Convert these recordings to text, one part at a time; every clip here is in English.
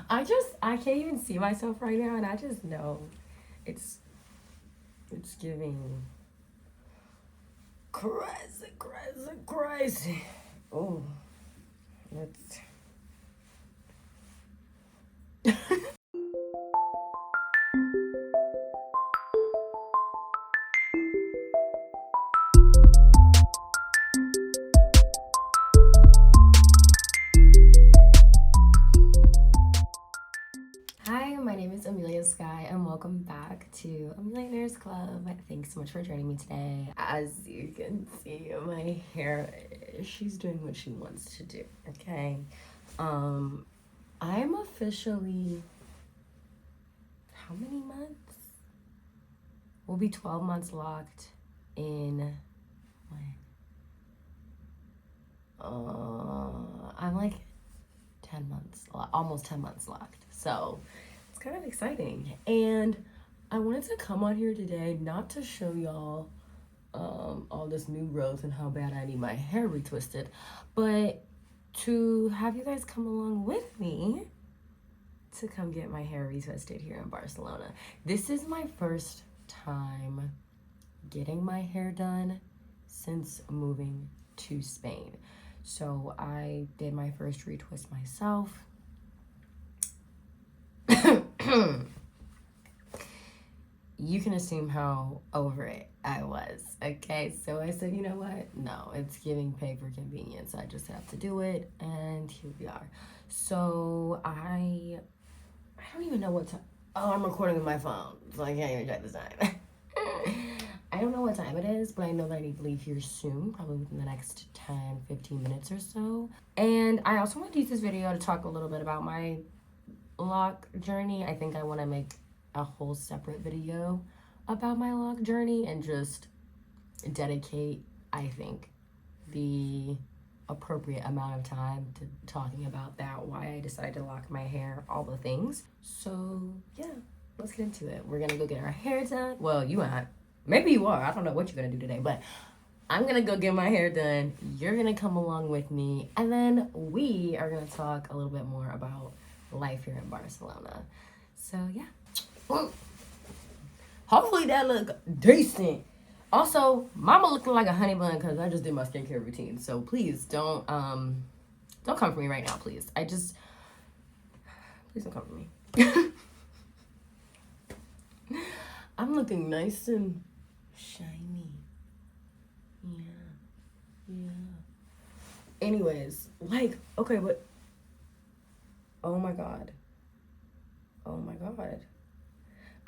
I can't even see myself right now, and I just know it's giving crazy. Oh, let's. Hi, my name is Amelia Sky, and welcome back to A Millionaire's Club. Thanks so much for joining me today. As you can see, my hair, she's doing what she wants to do, okay? I'm officially, how many months? We'll be 12 months locked in, I'm like 10 months, almost 10 months locked. So it's kind of exciting. And I wanted to come on here today, not to show y'all all this new growth and how bad I need my hair retwisted, but to have you guys come along with me to come get my hair retwisted here in Barcelona. This is my first time getting my hair done since moving to Spain. So I did my first retwist myself. You can assume how over it I was, okay? So I said, you know what? No, it's giving pay for convenience. I just have to do it, and here we are. So I don't even know what time. Oh, I'm recording with my phone, so I can't even check the time. I don't know what time it is, but I know that I need to leave here soon, probably within the next 10, 15 minutes or so. And I also want to use this video to talk a little bit about my loc journey. I think I want to make a whole separate video about my loc journey and just dedicate, I think, the appropriate amount of time to talking about that, why I decided to lock my hair, all the things. So yeah, let's get into it. We're gonna go get our hair done. Well, you aren't. Maybe you are. I don't know what you're gonna do today, but I'm gonna go get my hair done. You're gonna come along with me, and then we are gonna talk a little bit more about life here in Barcelona. So yeah. Hopefully that look decent. Also, mama looking like a honey bun because I just did my skincare routine. So please don't come for me right now, please. Please don't come for me. I'm looking nice and shiny. Yeah. Anyways, like, okay, but oh my god.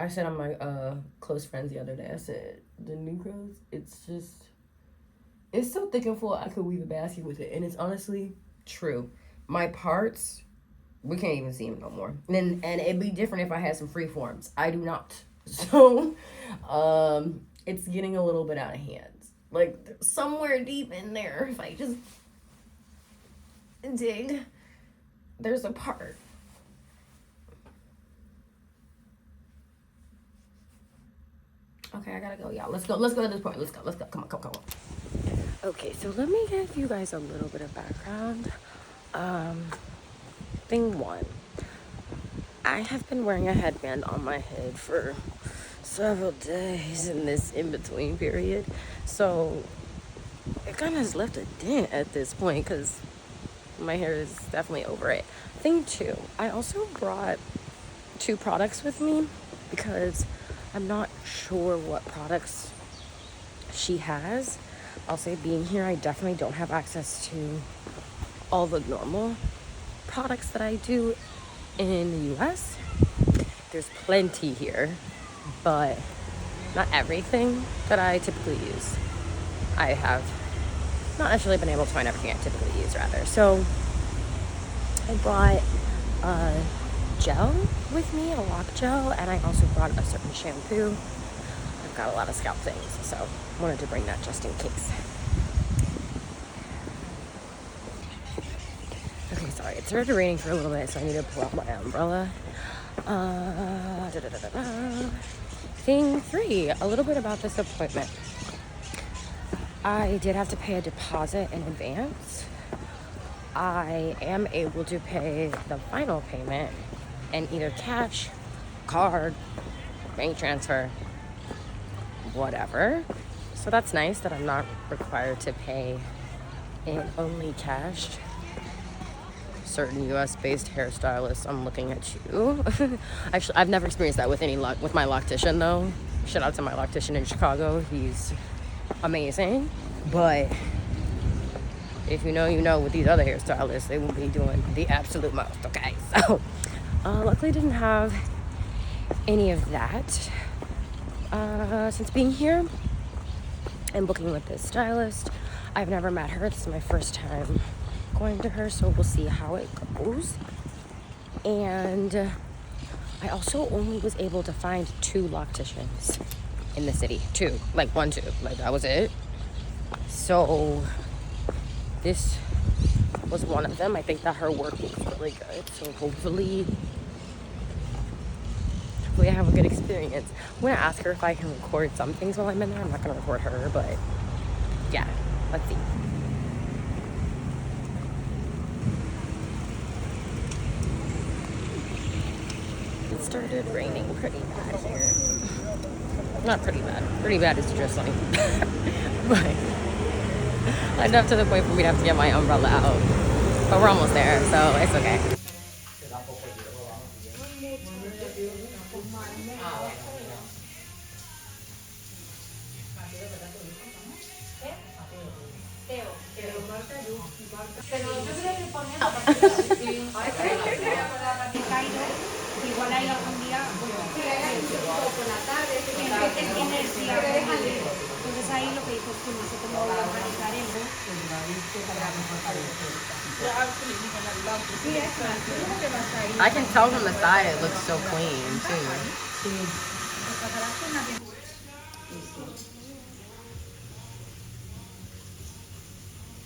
I said on my close friends the other day, I said, the new growth, it's so thick and full, I could weave a basket with it. And it's honestly true. My parts, we can't even see them no more. And it'd be different if I had some free forms. I do not. So, it's getting a little bit out of hand. Like, somewhere deep in there, if I just dig, there's a part. Okay, I gotta go, y'all. Let's go to this point. Let's go. Come on. Okay, so let me give you guys a little bit of background. Thing one, I have been wearing a headband on my head for several days in this in-between period. So it kind of has left a dent at this point because my hair is definitely over it. Thing two, I also brought 2 products with me because I'm not sure what products she has. I'll say being here, I definitely don't have access to all the normal products that I do in the US. There's plenty here, but not everything that I typically use. I have not necessarily been able to find everything I typically use, rather. So I brought gel with me, a loc gel, and I also brought a certain shampoo. I've got a lot of scalp things, so wanted to bring that just in case. Okay, sorry, it started raining for a little bit, so I need to pull out my umbrella. Thing 3, a little bit about this appointment. I did have to pay a deposit in advance. I am able to pay the final payment and either cash, card, bank transfer, whatever. So that's nice that I'm not required to pay in only cash. Certain US-based hairstylists, I'm looking at you. Actually, I've never experienced that with with my loctician though. Shout out to my loctician in Chicago. He's amazing. But if you know, you know, with these other hairstylists, they will be doing the absolute most, okay? So, luckily didn't have any of that since being here and booking with this stylist. I've never met her. This is my first time going to her, so we'll see how it goes. And I also only was able to find 2 locticians in the city. 2, like 1, 2, like that was it. So this was one of them. I think that her work looks really good, so hopefully I have a good experience. I'm gonna ask her if I can record some things while I'm in there. I'm not gonna record her, but yeah, let's see. It started raining pretty bad here. Not pretty bad. Pretty bad is drizzling. But enough to the point for me to have to get my umbrella out. But we're almost there, so it's okay. Igual hay algún día, por la tarde, entonces ahí lo que dices tú, no sé cómo voy a organizar eso. I can tell from the side it looks so clean too.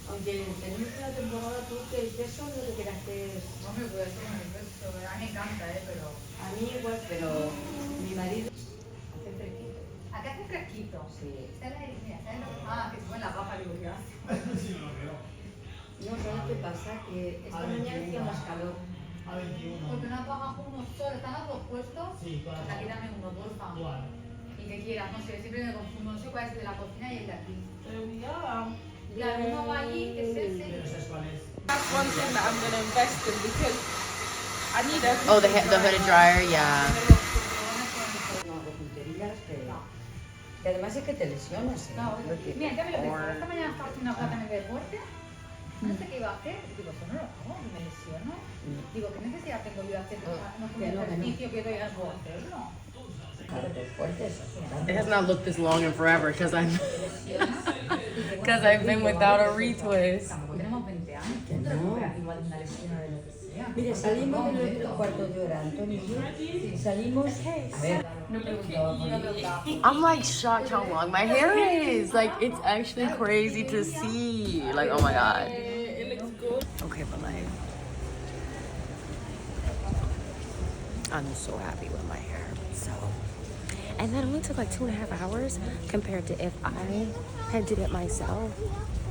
Aunque tenés una temporada tú que el peso no te quedaste. No me puede ser el peso, a mí me encanta, pero. A mí igual, pero mi marido hace fresquito. ¿Acá hace fresquito? Sí. Está en la mira, ¿sabes lo que? Ah, que se pone la papa, digo, ¿qué hace? Sí, lo veo. No, ¿sabes qué pasa? Que esta mañana hacía más calor. A 21. Porque no apagas unos solos, ¿están los dos puestos? Sí, claro. Aquí dame uno, porfa. ¿Cuál? Y que quieras, no sé, siempre me confundo, no sé cuál es el de la cocina y el de aquí. Pero ya. Claro, uno va allí, que es ese. That's one thing that I'm going to invest in because I need everything. Oh, the hooded dryer, yeah. Y además es que te lesionas. No, mira, ya me lo dijo. Esta mañana estaba haciendo una plata en el deporte. No sé qué iba a hacer. Digo, eso no lo hago, me lesiono. Digo, ¿qué necesidad tengo yo de hacer? No es un ejercicio que doy a hacerlo. It has not looked this long in forever because I've been without a retwist. Mire, salimos de nuestro cuarto de hora, Antonio y yo. Salimos. A ver, no preguntaba. I'm like shocked how long my hair is. Like it's actually crazy to see. Like oh my god. It looks good. Okay, but like I'm so happy with my hair. So. And that only took like 2.5 hours compared to if I had did it myself.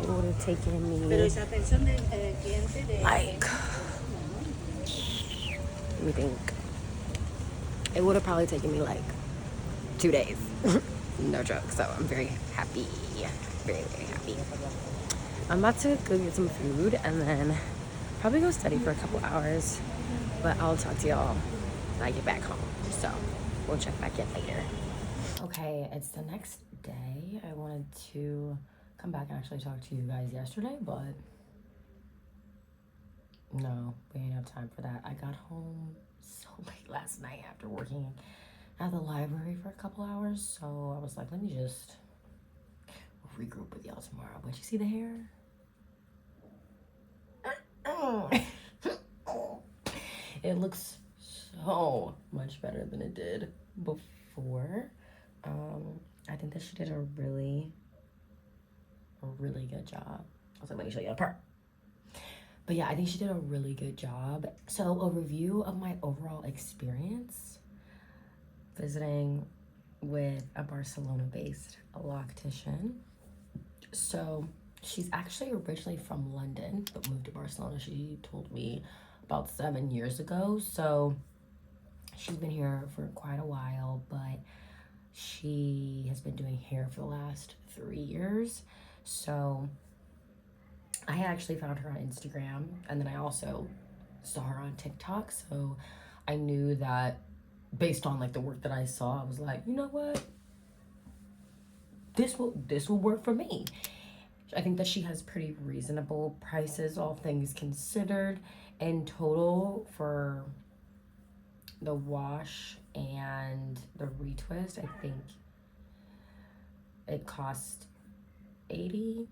It would have taken me like, let me think. It would have probably taken me like 2 days. No joke. So I'm very happy. Very, very happy. I'm about to go get some food and then probably go study for a couple hours. But I'll talk to y'all when I get back home. So we'll check back in later. Okay, it's the next day. I wanted to come back and actually talk to you guys yesterday, but no, we didn't have time for that. I got home so late last night after working at the library for a couple hours, so I was like, let me just regroup with y'all tomorrow. But you see the hair? It looks so much better than it did before. I think that she did a really good job. I was like, let me show you the part. But yeah, I think she did a really good job. So a review of my overall experience visiting with a Barcelona-based loctician. So she's actually originally from London, but moved to Barcelona, she told me, about 7 years ago. So She's been here for quite a while, but she has been doing hair for the last 3 years. So I actually found her on Instagram, and then I also saw her on TikTok. So I knew that based on like the work that I saw, I was like, you know what? This will work for me. I think that she has pretty reasonable prices, all things considered. In total, for the wash and the retwist, I think it cost $80.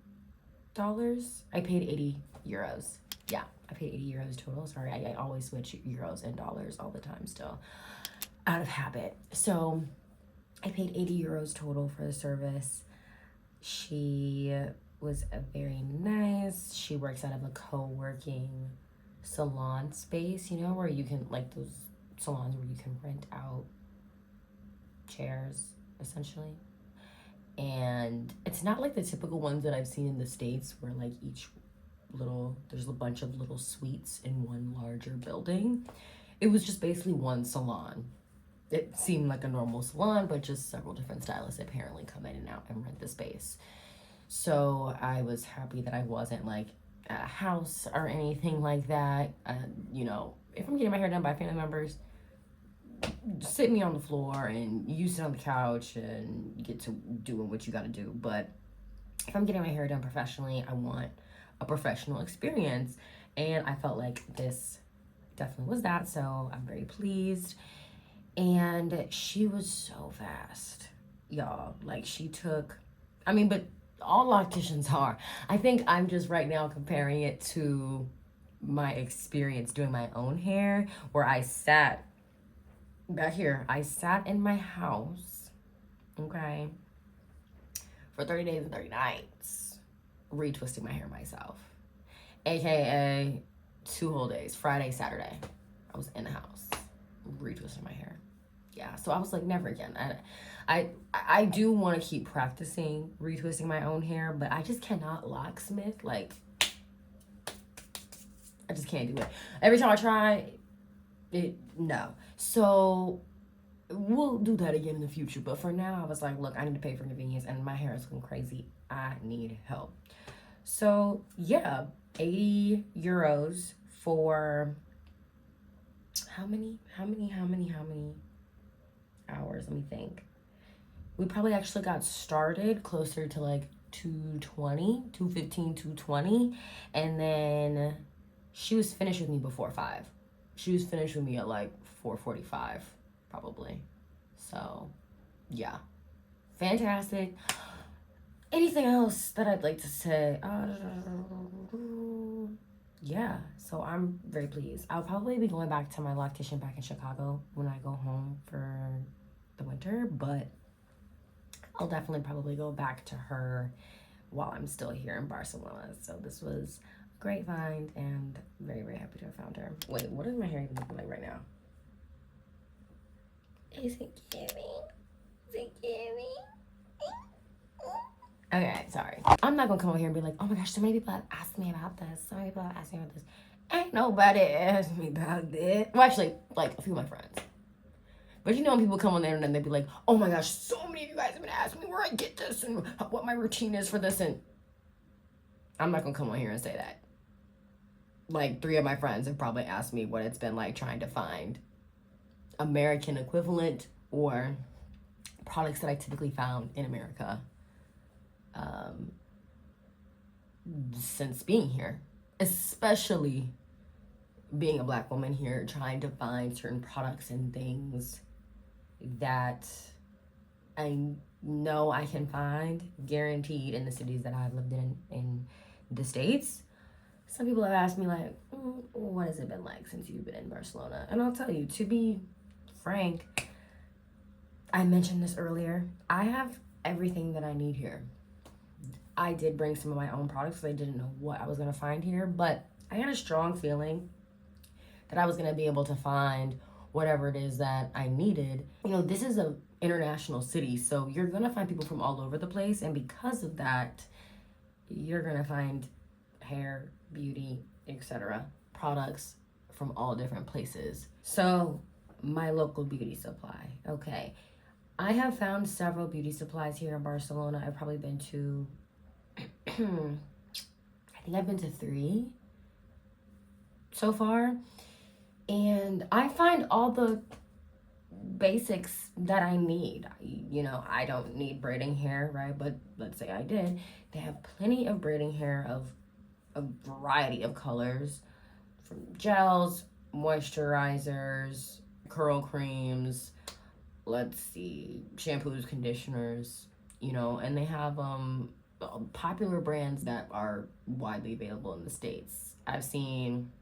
I paid 80 euros. Yeah, I paid 80 euros total. Sorry, I always switch euros and dollars all the time still, out of habit. So I paid 80 euros total for the service. She was very nice. She works out of a co-working salon space, you know, where you can, like those salons where you can rent out chairs, essentially. And it's not like the typical ones that I've seen in the States where like there's a bunch of little suites in one larger building. It was just basically one salon. It seemed like a normal salon, but just several different stylists apparently come in and out and rent the space. So I was happy that I wasn't like at a house or anything like that. You know, if I'm getting my hair done by family members, sit me on the floor and you sit on the couch and you get to doing what you got to do. But if I'm getting my hair done professionally, I want a professional experience. And I felt like this definitely was that. So I'm very pleased. And she was so fast, y'all. Like but all locticians are. I think I'm just right now comparing it to my experience doing my own hair, where I sat back here. I sat in my house, okay, for 30 days and 30 nights, retwisting my hair myself. AKA 2 whole days, Friday, Saturday. I was in the house, retwisting my hair. Yeah, so I was like, never again. I do want to keep practicing retwisting my own hair, but I just cannot locksmith. Like, I just can't do it. Every time I try, no. So we'll do that again in the future. But for now, I was like, look, I need to pay for convenience, and my hair is looking crazy. I need help. So yeah, 80 euros for how many hours? Let me think. We probably actually got started closer to like 2:15, 2:20, and then she was finished with me before 5. She was finished with me at like 4:45 probably. So yeah, fantastic. Anything else that I'd like to say? Yeah, so I'm very pleased. I'll probably be going back to my loctician back in Chicago when I go home for the winter, but I'll definitely probably go back to her while I'm still here in Barcelona. So this was a great find, and very, very happy to have found her. Wait, what is my hair even looking like right now? Is it giving? Is it giving? Okay, sorry. I'm not gonna come over here and be like, oh my gosh, so many people have asked me about this. So many people have asked me about this. Ain't nobody asked me about that. Well, actually, like a few of my friends. But you know when people come on there and then they be like, oh my gosh, so many of you guys have been asking me where I get this and what my routine is for this, and I'm not gonna come on here and say that. Like 3 of my friends have probably asked me what it's been like trying to find American equivalent or products that I typically found in America since being here, especially being a Black woman here, trying to find certain products and things that I know I can find guaranteed in the cities that I've lived in the States. Some people have asked me like, what has it been like since you've been in Barcelona? And I'll tell you, to be frank, I mentioned this earlier, I have everything that I need here. I did bring some of my own products because I didn't know what I was going to find here, but I had a strong feeling that I was going to be able to find whatever it is that I needed. You know, this is an international city, so you're going to find people from all over the place, and because of that, you're going to find hair, beauty, etc. products from all different places. So my local beauty supply. Okay. I have found several beauty supplies here in Barcelona. I've probably been to, I think I've been to 3 so far. And I find all the basics that I need. You know, I don't need braiding hair, right? But let's say I did. They have plenty of braiding hair of a variety of colors, from gels, moisturizers, curl creams, let's see, shampoos, conditioners, you know, and they have popular brands that are widely available in the States. I've seen,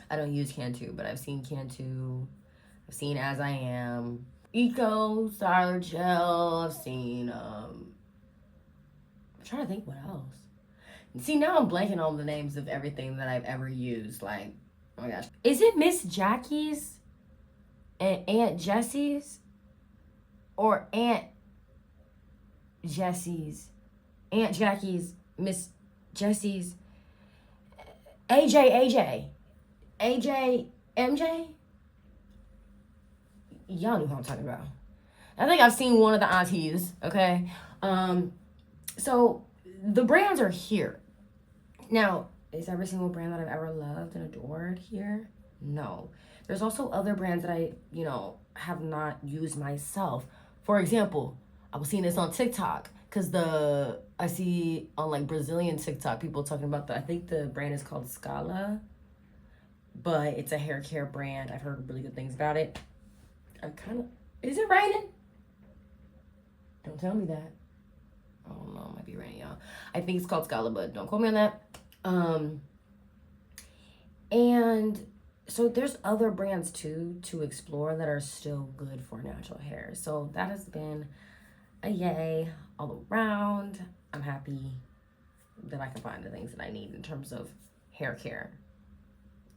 I don't use Cantu, but I've seen Cantu, I've seen As I Am, Eco, Styler Gel, I've seen, I'm trying to think what else. See, now I'm blanking on the names of everything that I've ever used. Like, oh my gosh. Is it Miss Jackie's and Aunt Jessie's? Or Aunt Jessie's? Aunt Jackie's, Miss Jessie's, AJ, MJ? Y'all know who I'm talking about. I think I've seen one of the aunties, okay? So the brands are here. Now, is every single brand that I've ever loved and adored here? No. There's also other brands that I, you know, have not used myself. For example, I was seeing this on TikTok because I see on like Brazilian TikTok people talking about I think the brand is called Scala, but it's a hair care brand. I've heard really good things about it. Is it raining? Don't tell me that. Oh no, it might be raining, y'all. I think it's called Scala, but don't quote me on that. And so there's other brands too to explore that are still good for natural hair. So that has been a yay all around. I'm happy that I can find the things that I need in terms of hair care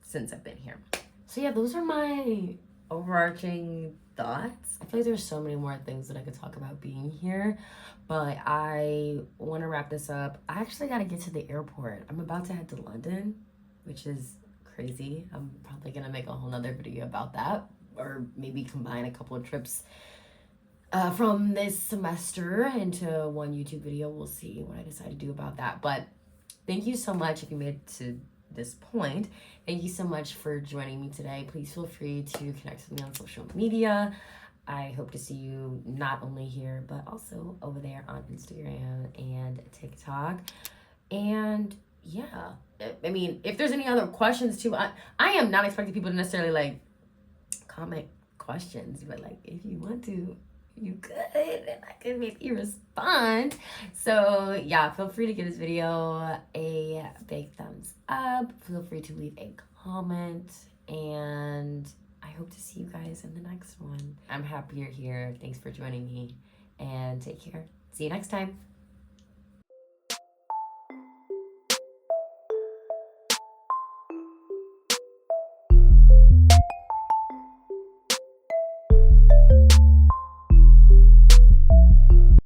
since I've been here. So yeah, those are my overarching thoughts. I feel like there's so many more things that I could talk about being here, but I want to wrap this up. I actually got to get to the airport. I'm about to head to London, which is crazy. I'm probably gonna make a whole nother video about that, or maybe combine a couple of trips from this semester into one YouTube video. We'll see what I decide to do about that. But thank you so much if you made it to this point. Thank you so much for joining me today. Please feel free to connect with me on social media. I hope to see you not only here, but also over there on Instagram and TikTok. And yeah, I mean, if there's any other questions too, I am not expecting people to necessarily like comment questions, but like if you want to, you could, and I could maybe respond. So yeah, feel free to give this video a big thumbs up. Feel free to leave a comment, and I hope to see you guys in the next one. I'm happy you're here. Thanks for joining me, and take care. See you next time.